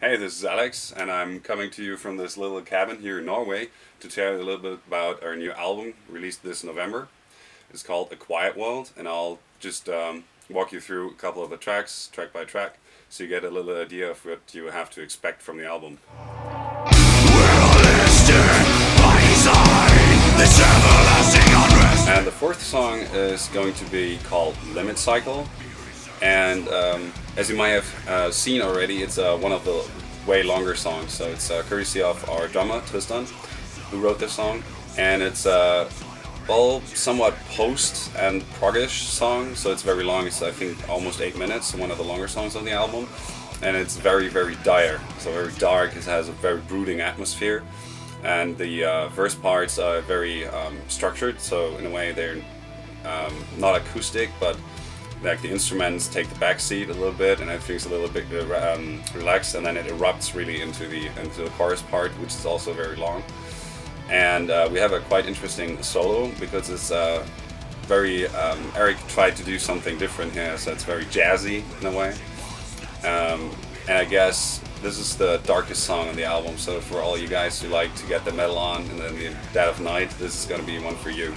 Hey, this is Alex, and I'm coming to you from this little cabin here in Norway to tell you a little bit about our new album released this November. It's called A Quiet World, and I'll just walk you through a couple of the tracks, track by track, so you get a little idea of what you have to expect from the album. And the fourth song is going to be called Limit Cycle. And as you might have seen already, it's one of the way longer songs. So it's courtesy of our drummer, Tristan, who wrote this song. And it's somewhat post and proggish song. So it's very long. It's, I think, almost 8 minutes. One of the longer songs on the album. And it's very, very dire. So very dark. It has a very brooding atmosphere. And the verse parts are very structured. So in a way, they're not acoustic, but like the instruments take the back seat a little bit, and everything's a little bit relaxed, and then it erupts really into the chorus part, which is also very long. And we have a quite interesting solo because it's very Eric tried to do something different here, so it's very jazzy in a way. And I guess this is the darkest song on the album, so for all you guys who like to get the metal on in the dead of night, this is going to be one for you.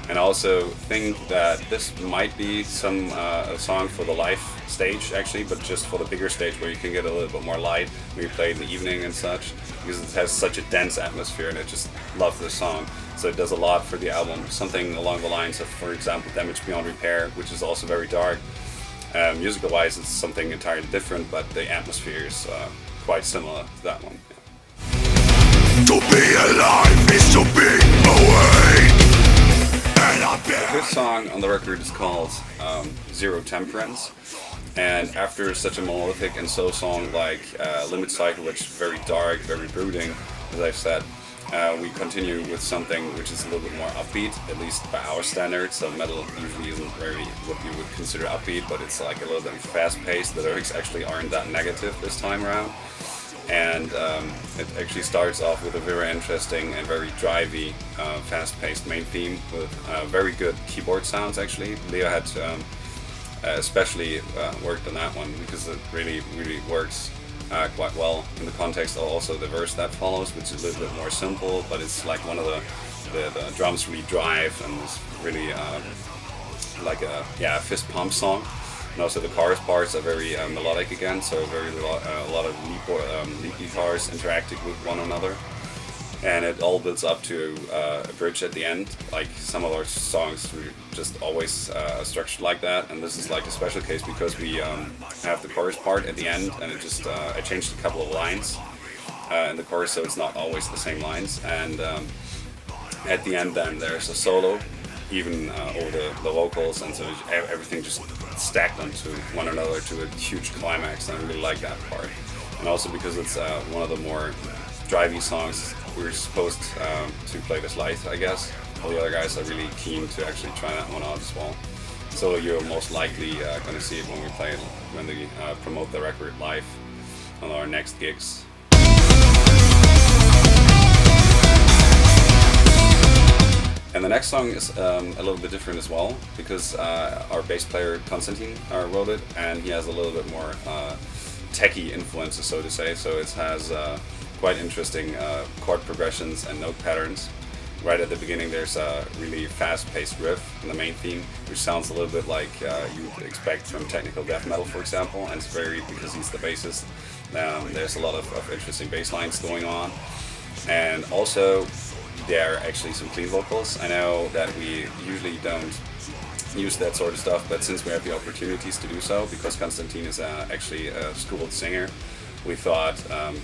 And I also think that this might be a song for the live stage, actually, but just for the bigger stage where you can get a little bit more light when you play in the evening and such, because it has such a dense atmosphere, and I just love this song. So it does a lot for the album. Something along the lines of, for example, Damage Beyond Repair, which is also very dark. Musical-wise, it's something entirely different, but the atmosphere is quite similar to that one. Yeah. To be alive is to be awake. The fifth song on the record is called Zero Temperance, and after such a melodic and slow song like Limit Cycle, which is very dark, very brooding, as I've said, we continue with something which is a little bit more upbeat, at least by our standards. So metal usually isn't very what you would consider upbeat, but it's like a little bit fast-paced. The lyrics actually aren't that negative this time around. And it actually starts off with a very interesting and very drivey, fast-paced main theme with very good keyboard sounds. Actually, Leo had especially worked on that one because it really, really works quite well in the context of also the verse that follows, which is a little bit more simple, but it's like one of the drums really drive, and it's really like a fist pump song. And also the chorus parts are very melodic again, so a lot of lead guitars interacting with one another, and it all builds up to a bridge at the end. Like some of our songs, we just always structured like that, and this is like a special case because we have the chorus part at the end, and I changed a couple of lines in the chorus, so it's not always the same lines. And at the end, then there's a solo, even over the vocals, and so everything just stacked onto one another to a huge climax, and I really like that part. And also because it's one of the more drivey songs, we're supposed to play this live, I guess. All the other guys are really keen to actually try that one out as well. So you're most likely going to see it when we play it, when they promote the record live on our next gigs. And the next song is a little bit different as well, because our bass player Konstantin wrote it, and he has a little bit more techie influences, so to say. So it has quite interesting chord progressions and note patterns. Right at the beginning, there's a really fast-paced riff in the main theme, which sounds a little bit like you would expect from technical death metal, for example. And it's because he's the bassist. There's a lot of interesting bass lines going on, and also there are actually some clean vocals. I know that we usually don't use that sort of stuff, but since we have the opportunities to do so, because Konstantin is actually a schooled singer, we thought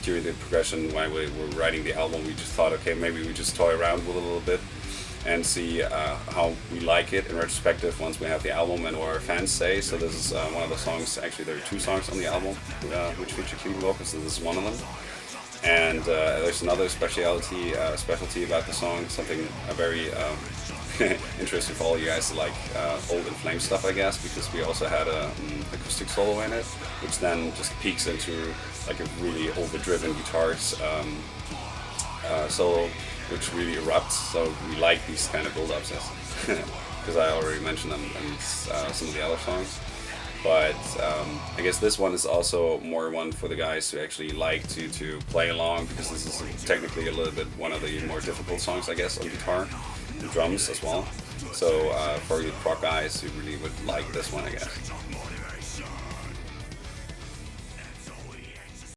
during the progression while we were writing the album, we just thought, okay, maybe we just toy around with it a little bit and see how we like it in retrospective once we have the album and what our fans say. So this is one of the songs, actually there are 2 songs on the album which feature clean vocals, so this is one of them. And there's another specialty about the song, something very interesting for all you guys, like old In Flames stuff, I guess, because we also had a acoustic solo in it, which then just peaks into like a really overdriven guitars solo, which really erupts. So we like these kind of build-ups, because I already mentioned them in some of the other songs. But I guess this one is also more one for the guys who actually like to play along, because this is technically a little bit one of the more difficult songs, I guess, on guitar and drums as well. So for you prog guys who really would like this one, I guess.